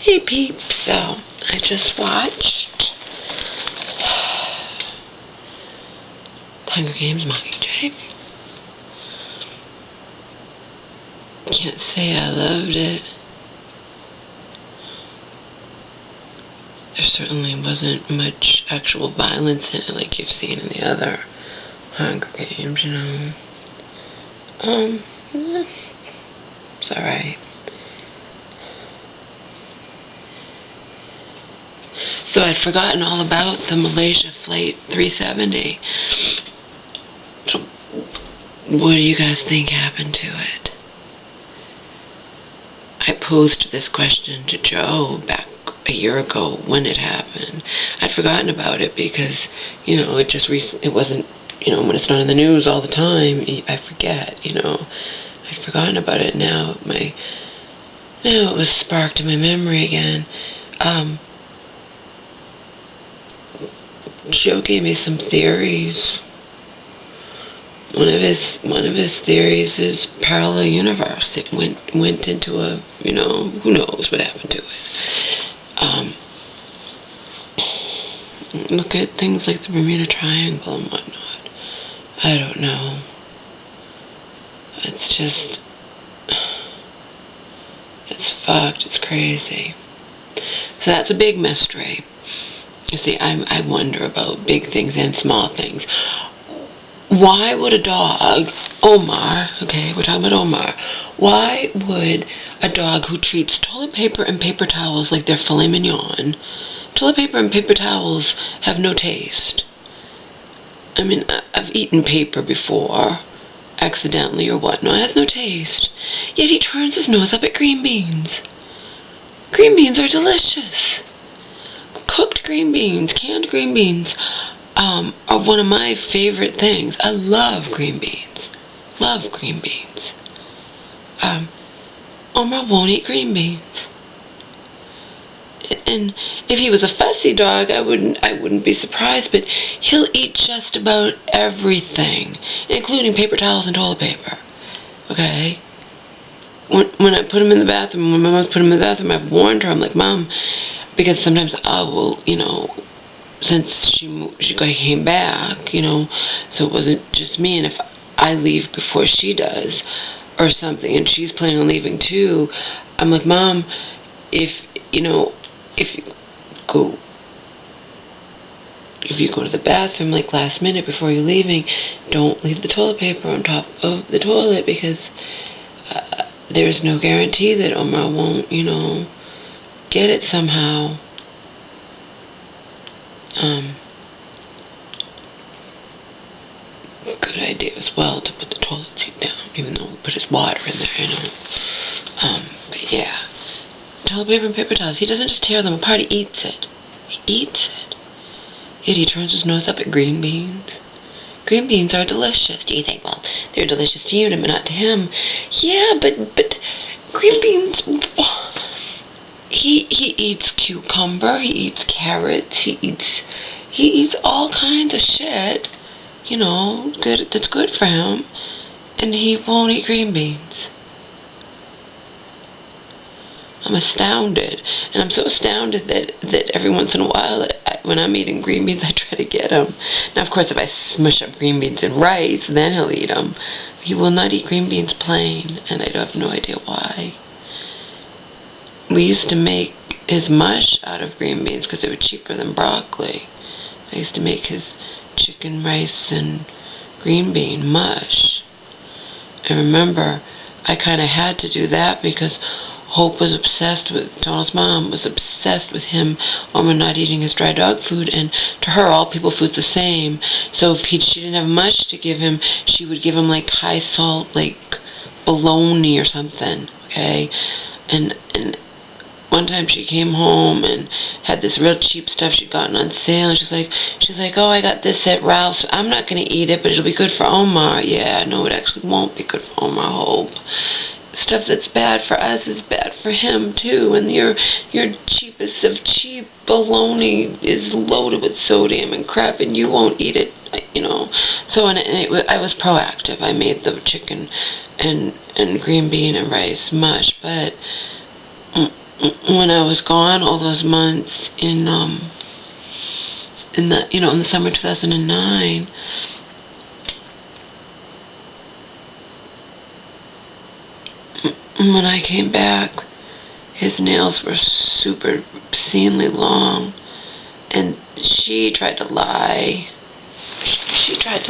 Hey peeps, so I just watched Hunger Games Mockingjay. Can't say I loved it. There certainly wasn't much actual violence in it like you've seen in the other Hunger Games, you know. It's alright. So I'd forgotten all about the Malaysia Flight 370. So what do you guys think happened to it? I posed this question to Joe back a year ago when it happened. I'd forgotten about it because, you know, it wasn't, you know, when it's not in the news all the time, I forget, you know. I'd forgotten about it. Now it was sparked in my memory again. Joe gave me some theories. One of his theories is parallel universe. It went into a, you know, who knows what happened to it. Look at things like the Bermuda Triangle and whatnot. I don't know. It's just, it's fucked. It's crazy. So that's a big mystery. You see, I wonder about big things and small things. Why would a dog, Omar, okay, we're talking about Omar, why would a dog who treats toilet paper and paper towels like they're filet mignon, toilet paper and paper towels have no taste? I mean, I've eaten paper before, accidentally or whatnot, it has no taste. Yet he turns his nose up at green beans. Green beans are delicious. Cooked green beans, canned green beans, are one of my favorite things. I love green beans. Love green beans. Omar won't eat green beans. And if he was a fussy dog, I wouldn't be surprised, but he'll eat just about everything, including paper towels and toilet paper. Okay? When I put him in the bathroom, when my mom put him in the bathroom, I've warned her, I'm like, Mom, because sometimes I will, you know, since she came back, you know, so it wasn't just me, and if I leave before she does or something, and she's planning on leaving too, I'm like, Mom, if you go to the bathroom like last minute before you're leaving, don't leave the toilet paper on top of the toilet, because there's no guarantee that Omar won't, you know, get it somehow. Good idea as well to put the toilet seat down, even though we put his water in there, you know. But yeah, toilet paper and paper towels, he doesn't just tear them apart, he eats it. He eats it. Yet he turns his nose up at green beans. Green beans are delicious. Do you think, well, they're delicious to you, but not to him? Yeah, but green beans, he eats cucumber, he eats carrots, he eats all kinds of shit, you know, that's good for him, and he won't eat green beans. I'm astounded, and I'm so astounded that every once in a while, when I'm eating green beans, I try to get them. Now, of course, if I smush up green beans and rice, then he'll eat them. He will not eat green beans plain, and I have no idea why. We used to make his mush out of green beans because they were cheaper than broccoli. I used to make his chicken, rice, and green bean mush. I remember I kind of had to do that because Hope was obsessed with, Donald's mom was obsessed with him, Omar not eating his dry dog food, and to her, all people food's the same. So if she didn't have much to give him, she would give him like high salt, like bologna or something, okay? And one time she came home and had this real cheap stuff she'd gotten on sale, and she's like, oh, I got this at Ralph's. I'm not going to eat it, but it'll be good for Omar. Yeah, no, it actually won't be good for Omar, Hope. Stuff that's bad for us is bad for him too, and your cheapest of cheap bologna is loaded with sodium and crap, and you won't eat it, you know. So I was proactive. I made the chicken and green bean and rice mush, but when I was gone all those months in the summer 2009, when I came back, his nails were super obscenely long, and she tried to lie. She tried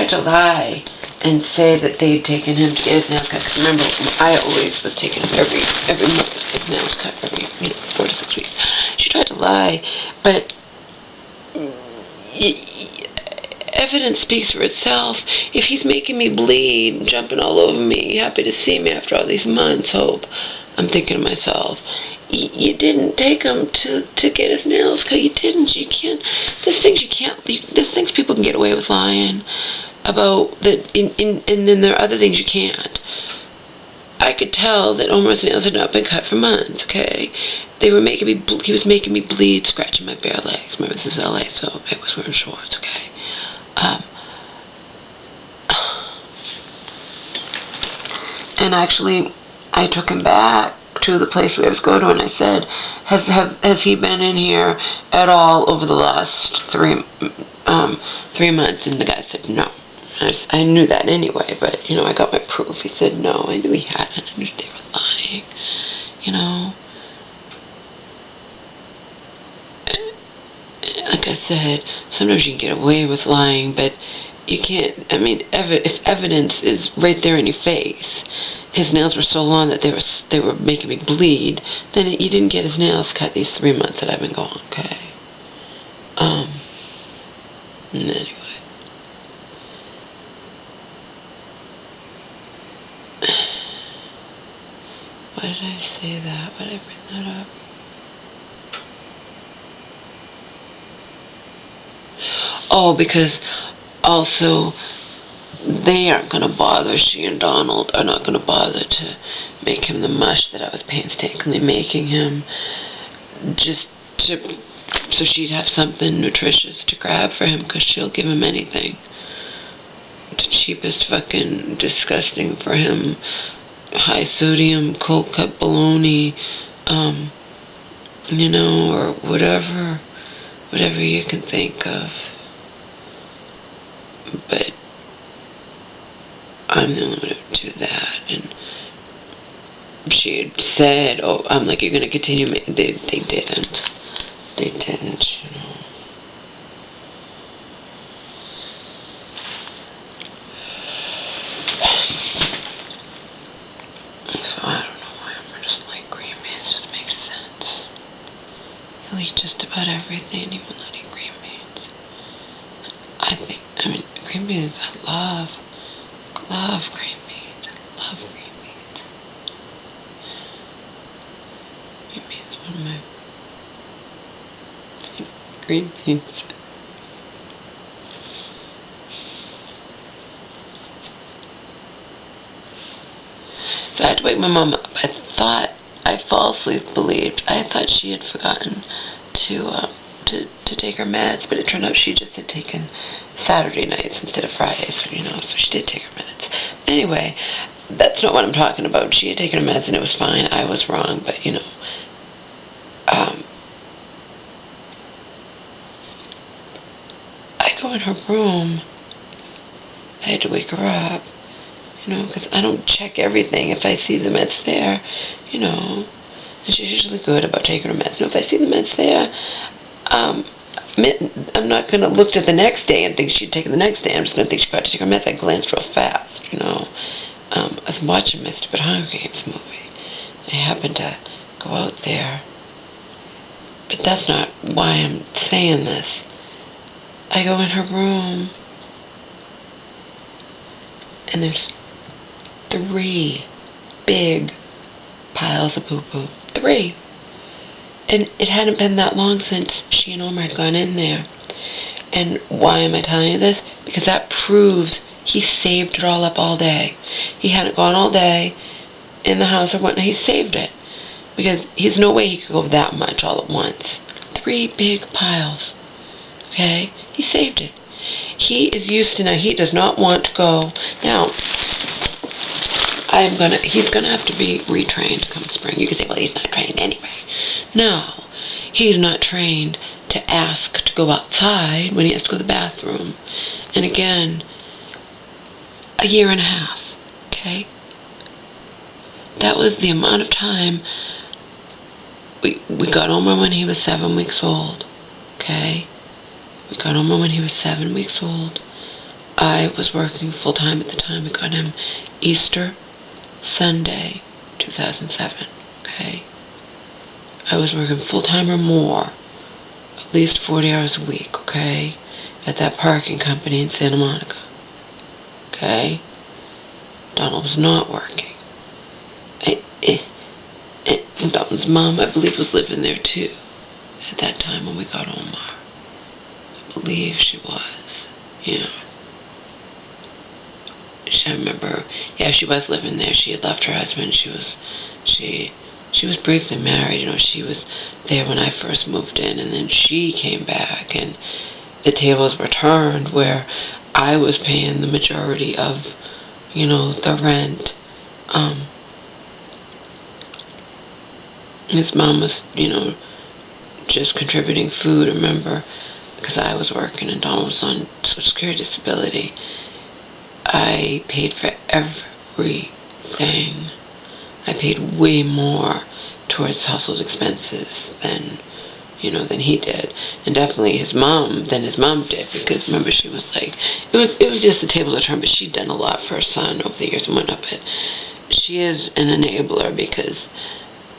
to lie and say that they had taken him to get his nails cut. Because remember, I always was taking him every month to get his nails cut, every 4 to 6 weeks. She tried to lie, but evidence speaks for itself. If he's making me bleed, jumping all over me, happy to see me after all these months, Hope, I'm thinking to myself, you didn't take him to get his nails cut. You didn't. You can't. There's things people can get away with lying about that, and then there are other things you can't. I could tell that Omar's nails had not been cut for months. Okay, he was making me bleed, scratching my bare legs. Remember, this is LA, so I was wearing shorts. Okay. And actually, I took him back to the place we always go to, and I said, has he been in here at all over the last 3 months? And the guy said no. I knew that anyway, but I got my proof. He said no. I knew he hadn't. I knew they were lying. Like I said, sometimes you can get away with lying, but you can't. I mean, if evidence is right there in your face, his nails were so long that they were making me bleed, then he didn't get his nails cut these 3 months that I've been gone. Okay. Anyway. Why did I say that? Why did I bring that up? Oh, because also they aren't going to bother, she and Donald are not going to bother to make him the mush that I was painstakingly making him, just so she'd have something nutritious to grab for him, because she'll give him anything. The cheapest fucking disgusting for him, high sodium, cold cut bologna, or whatever you can think of. But I'm the only one who do that. And she had said, I'm like, you're going to continue. They didn't. They didn't, So I don't know why I'm just like green beans. Just makes sense. He'll eat just about everything, even not eat green beans. Green beans, I love green beans. I love green beans. Green beans, one of my green beans. So I had to wake my mom up. I falsely believed. I thought she had forgotten to take her meds, but it turned out she just had taken Saturday nights instead of Fridays, so she did take her meds. Anyway, that's not what I'm talking about. She had taken her meds and it was fine. I was wrong, but I go in her room. I had to wake her up, because I don't check everything if I see the meds there, and she's usually good about taking her meds. If I see the meds there, I'm not going to look at the next day and think she'd take it the next day. I'm just going to think she got to take her meds. I glanced real fast, I was watching my stupid Hunger Games movie. I happened to go out there. But that's not why I'm saying this. I go in her room, and there's 3 big piles of poo-poo. 3. And it hadn't been that long since she and Omar had gone in there. And why am I telling you this? Because that proves he saved it all up all day. He hadn't gone all day in the house or whatnot. He saved it. Because there's no way he could go that much all at once. 3 big piles. Okay? He saved it. He is used to now. He does not want to go. Now, he's gonna have to be retrained come spring. You could say, well, he's not trained anyway. No, he's not trained to ask to go outside when he has to go to the bathroom. And again, a year and a half, okay? That was the amount of time. We got Omar when he was 7 weeks old, okay? We got Omar when he was 7 weeks old. I was working full-time at the time. We got him Easter Sunday, 2007, okay? I was working full-time or more, at least 40 hours a week, okay? At that parking company in Santa Monica, okay? Donald was not working. And Donald's mom, I believe, was living there too at that time when we got Omar. I believe she was, yeah. I remember, yeah, she was living there. She had left her husband. She was briefly married. You know, she was there when I first moved in, and then she came back, and the tables were turned where I was paying the majority of, you know, the rent. His mom was, you know, just contributing food, remember, because I was working and Donald was on Social Security disability. I paid for everything. I paid way more towards household expenses than, you know, than he did, and definitely his mom did, because remember, she was like, it was just the table to turn, but she'd done a lot for her son over the years and whatnot. But she is an enabler, because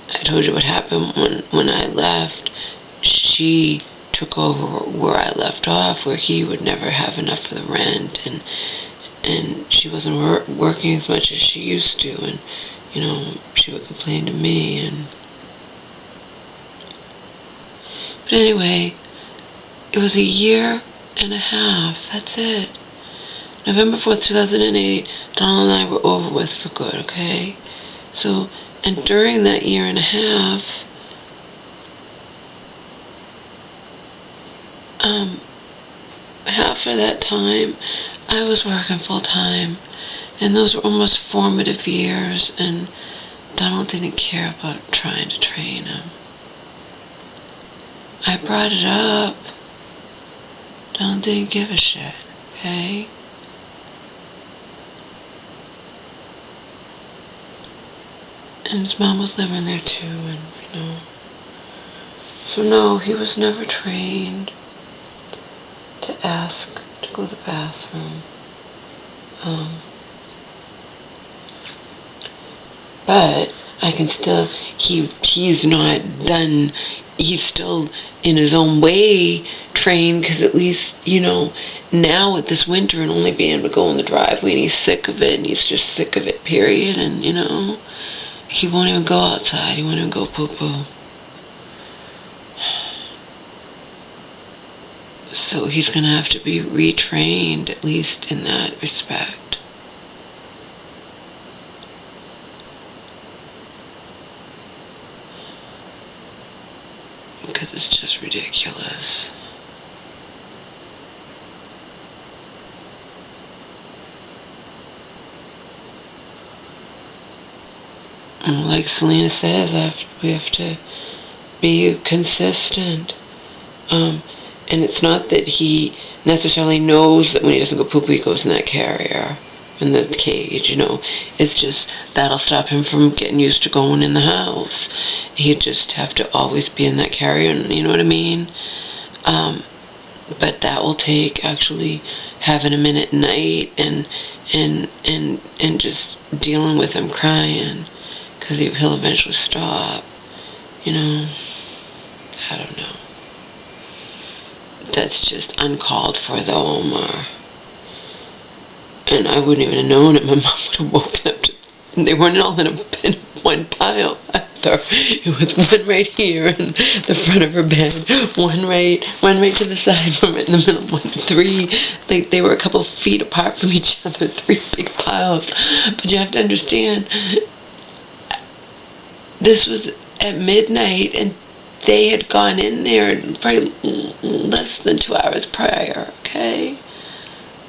I told you what happened when I left. She took over where I left off, where he would never have enough for the rent, and she wasn't working as much as she used to, and, you know, she would complain to me. But anyway, it was a year and a half. That's it. November 4th, 2008, Donald and I were over with for good, okay? So, and during that year and a half, half of that time, I was working full-time, and those were almost formative years, and Donald didn't care about trying to train him. I brought it up. Donald didn't give a shit, okay? And his mom was living there too, and, you know. So no, he was never trained to ask to go to the bathroom. But I can still, he's not done, he's still in his own way trained, because at least, you know, now with this winter and only being able to go in the driveway, and he's sick of it, and he's just sick of it, period, and, you know, he won't even go outside, he won't even go poo-poo. So he's going to have to be retrained, at least in that respect. Because it's just ridiculous. Like Selena says, we have to be consistent. And it's not that he necessarily knows that when he doesn't go poop, he goes in that carrier, in the cage, you know. It's just that'll stop him from getting used to going in the house. He'd just have to always be in that carrier, you know what I mean? But that will take actually having him in at night and just dealing with him crying, because he'll eventually stop, you know. I don't know. That's just uncalled for, though, Omar. And I wouldn't even have known it. My mom would have woken up to... They weren't all in one pile either. It was one right here in the front of her bed, one right to the side, one right in the middle, three. They were a couple feet apart from each other, 3 big piles. But you have to understand, this was at midnight, and they had gone in there probably less than 2 hours prior, okay?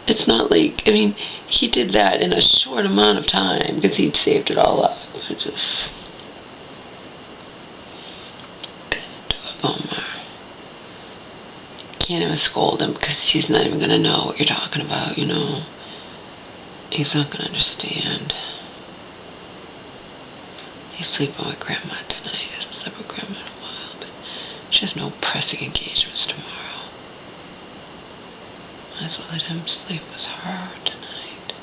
It's not like, I mean, he did that in a short amount of time because he'd saved it all up. It just... Omar. Can't even scold him because he's not even going to know what you're talking about, you know. He's not going to understand. He's sleeping with Grandma tonight. He hasn't slept with Grandma in a while, but she has no pressing engagements tomorrow. Might as well let him sleep with her tonight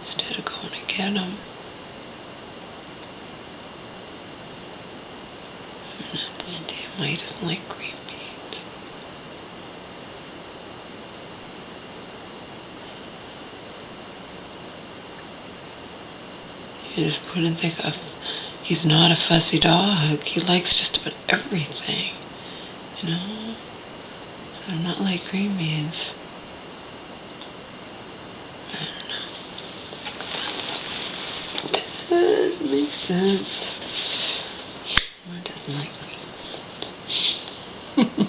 instead of going to get him. I don't understand why he doesn't like green beans. You just wouldn't think of... He's not a fussy dog. He likes just about everything, you know? So I'm not like green beans. I don't know. It does make sense. Why doesn't like green beans?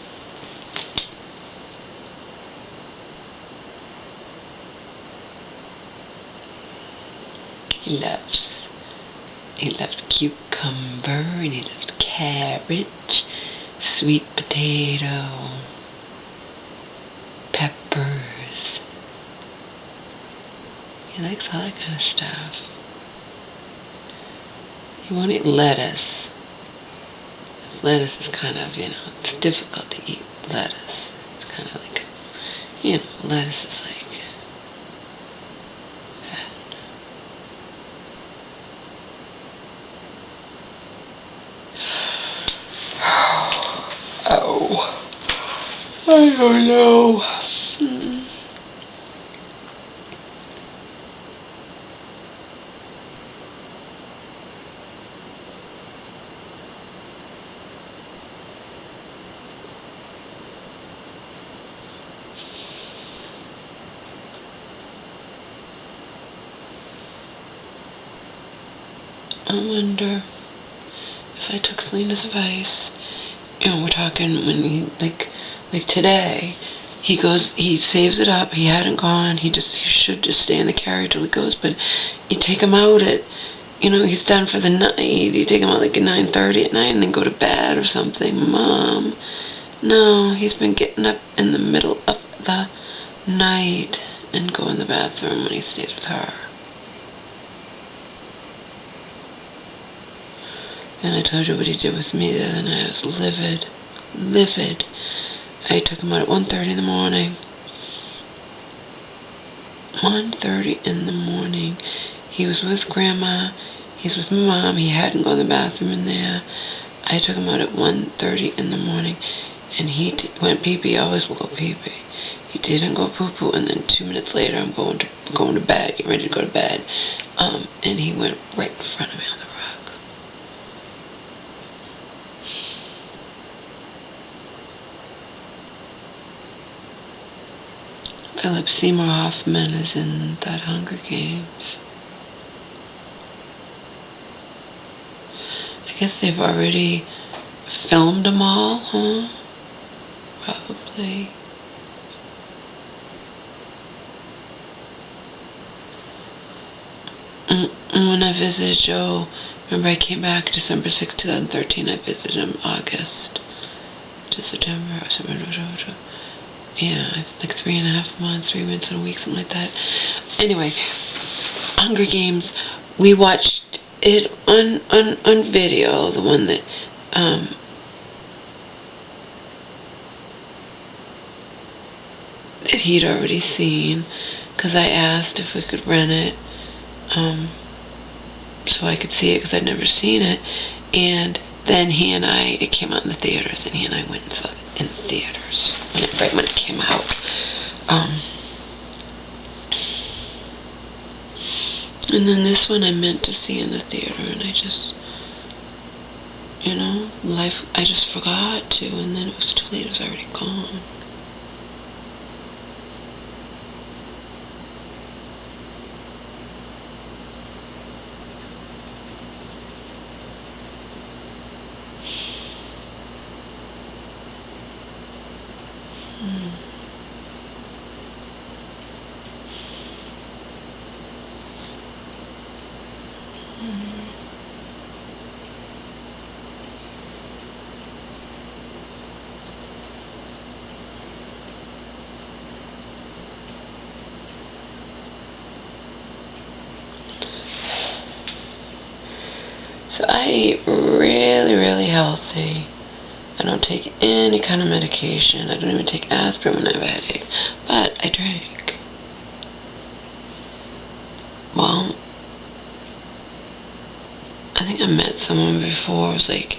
He loves cucumber, and he loves carrot, sweet potato, peppers. He likes all that kind of stuff. He won't eat lettuce. Lettuce is kind of, you know, it's difficult to eat lettuce. It's kind of like, you know, lettuce is like, I don't know. I wonder if I took Selena's advice. You know, we're talking when he, like today, he saves it up. He hadn't gone. He should just stay in the carrier till he goes. But you take him out at, you know, he's done for the night. You take him out like at 9:30 at night and then go to bed or something. Mom, no, he's been getting up in the middle of the night and go in the bathroom when he stays with her. And I told you what he did with me the other night. I was livid. Livid. I took him out at 1:30 in the morning. 1:30 in the morning. He was with Grandma. He's with my mom. He hadn't gone to the bathroom in there. I took him out at 1:30 in the morning. And he went pee-pee. I always will go pee-pee. He didn't go poo-poo. And then 2 minutes later, I'm going to bed. Getting ready to go to bed. And he went right in front of me on the rug. Philip Seymour Hoffman is in that Hunger Games. I guess they've already filmed them all, huh? Probably. And when I visited Joe, remember I came back December 6, 2013, I visited him August to September, yeah, like 3.5 months, 3 months and a week, something like that. Anyway, Hunger Games, we watched it on video, the one that, that he'd already seen, because I asked if we could rent it, so I could see it, because I'd never seen it, and then it came out in the theaters, and he and I went and saw it in the theaters, right when it came out. And then this one I meant to see in the theater, and I just, you know, I just forgot to, and then it was too late, it was already gone. So I eat really, really healthy. I don't take any kind of medication. I don't even take aspirin when I have a headache. But I drink. Well, I think I met someone before. It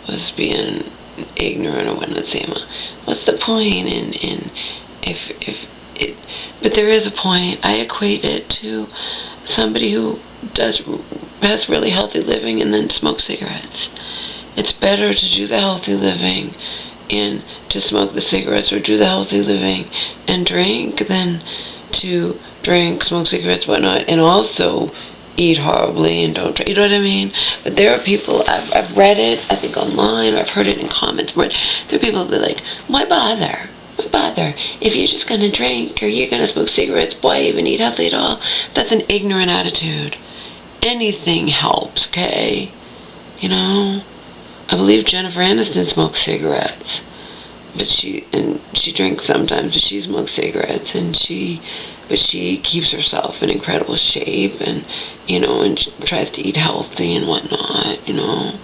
was being ignorant or whatnot, saying, what's the point in if it, but there is a point. I equate it to somebody who has really healthy living and then smokes cigarettes. It's better to do the healthy living and to smoke the cigarettes, or do the healthy living and drink, than to drink, smoke cigarettes, whatnot, and also eat horribly and don't drink. You know what I mean? But there are people, I've read it, I think online, or I've heard it in comments, but there are people that are like, why bother? Why bother? If you're just going to drink or you're going to smoke cigarettes, why even eat healthy at all? That's an ignorant attitude. Anything helps, okay? You know? I believe Jennifer Aniston smokes cigarettes. But she drinks sometimes, but she smokes cigarettes, but she keeps herself in incredible shape, and, you know, and tries to eat healthy and whatnot, you know.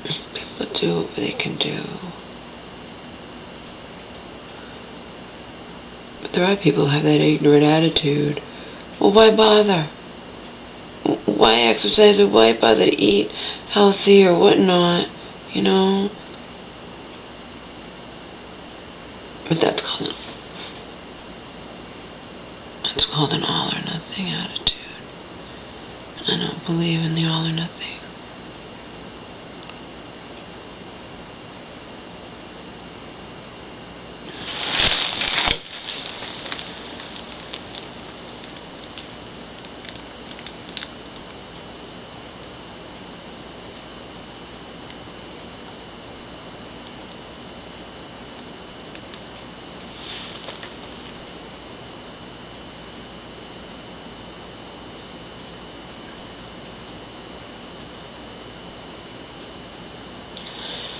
People do what they can do. But there are people who have that ignorant attitude. Well, why bother? Why exercise, or why bother to eat healthy or whatnot, you know? But that's called an all or nothing attitude. And I don't believe in the all or nothing.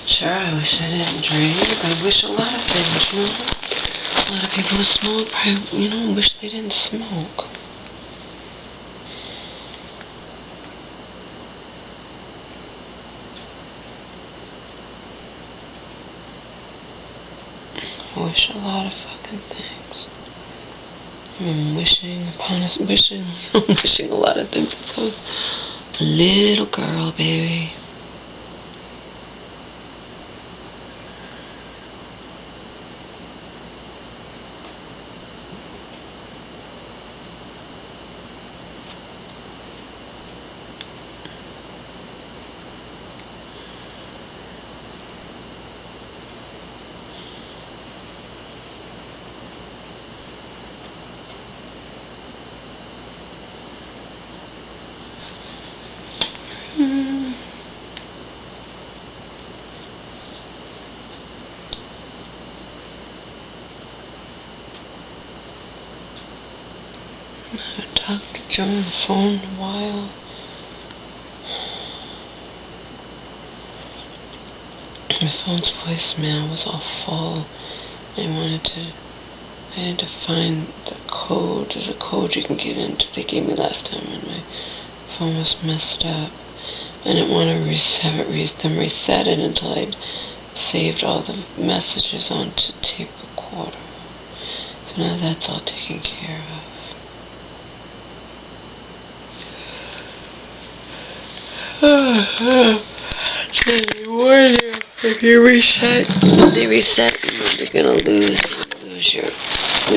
Sure, I wish I didn't drink. I wish a lot of things, you know. A lot of people who smoke probably, you know, wish they didn't smoke. I wish a lot of fucking things. I'm wishing upon us, wishing a lot of things. It's a little girl, baby. I haven't talked to Joe on the phone in a while. My phone's voicemail was all full. I had to find the code. There's a code you can get into. They gave me last time when my phone was messed up. I didn't want to reset it until I'd saved all the messages onto tape recorder. So now that's all taken care of. They warn you, if you reset, you're gonna lose your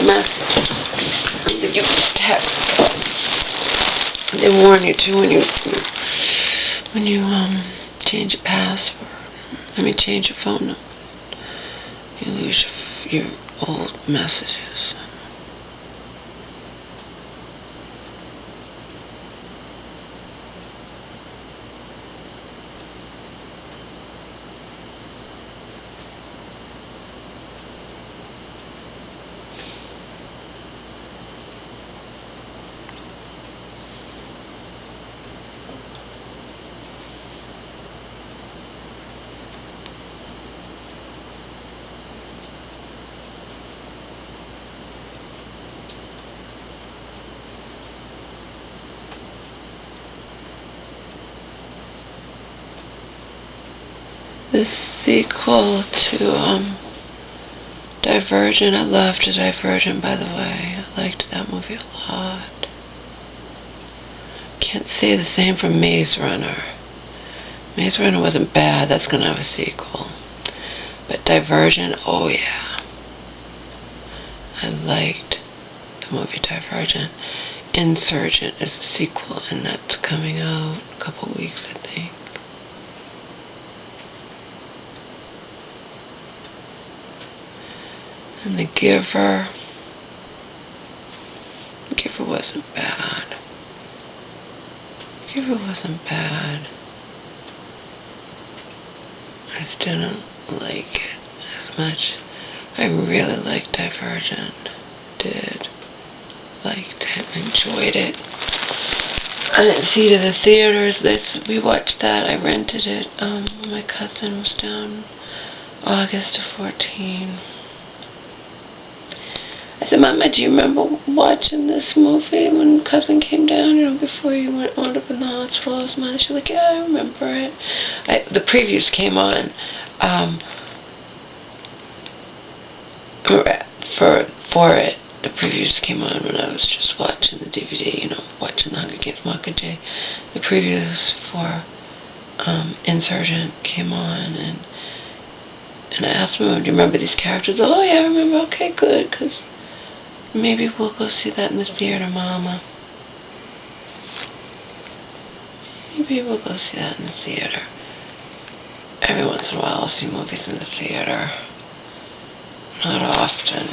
messages that you just text. They warn you too when you change a password. Change your phone number. You lose your old messages. the sequel to Divergent. I loved Divergent, by the way. I liked that movie a lot. Can't say the same for Maze Runner. Maze Runner wasn't bad. That's going to have a sequel. But Divergent, oh yeah. I liked the movie Divergent. Insurgent is a sequel, and that's coming out in a couple weeks, I think. And The Giver. The Giver wasn't bad. The Giver wasn't bad. I just didn't like it as much. I really liked Divergent. Did. Liked it. Enjoyed it. I didn't see it in the theaters. We watched that. I rented it when my cousin was down August of 14. I said, Mama, do you remember watching this movie when cousin came down, before you went wound up in the hospital? She's like, yeah, I remember it. The previews came on for it. The previews came on when I was just watching the DVD, watching the Hunger Games Mockingjay. The previews for Insurgent came on, and I asked Mom, do you remember these characters? Oh, yeah, I remember. Okay, good, because maybe we'll go see that in the theater, Mama. Maybe we'll go see that in the theater. Every once in a while I'll see movies in the theater. Not often,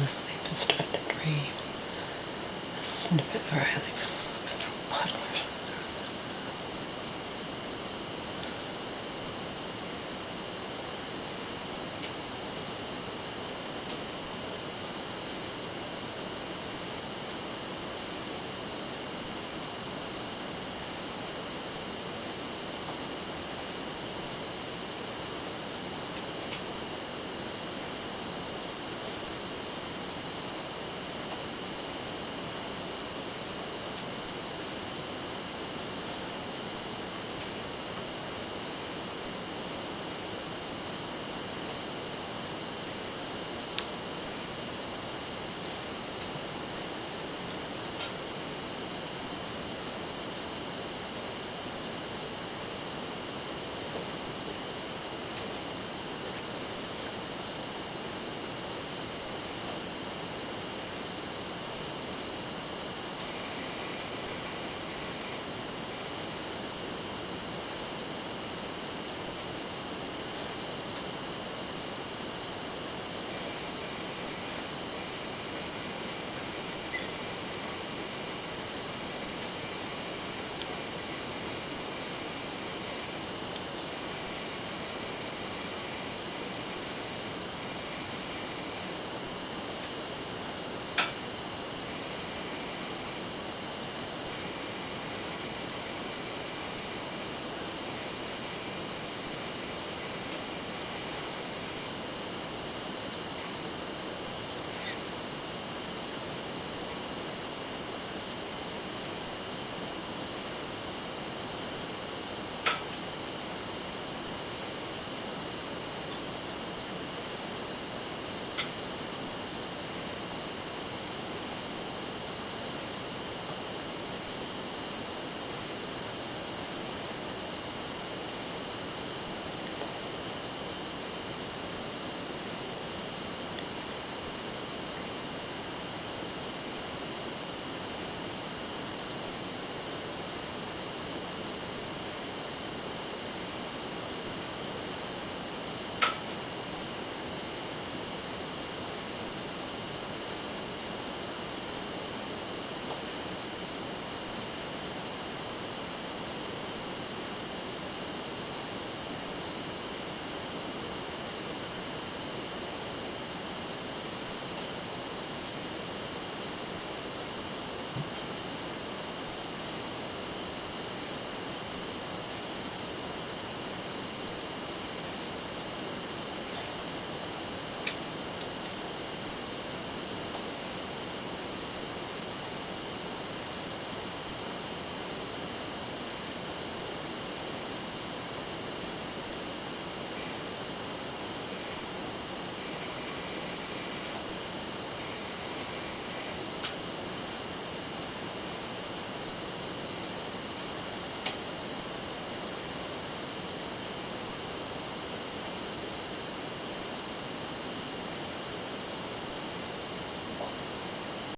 asleep and start to dream. A snippet or I like a puddle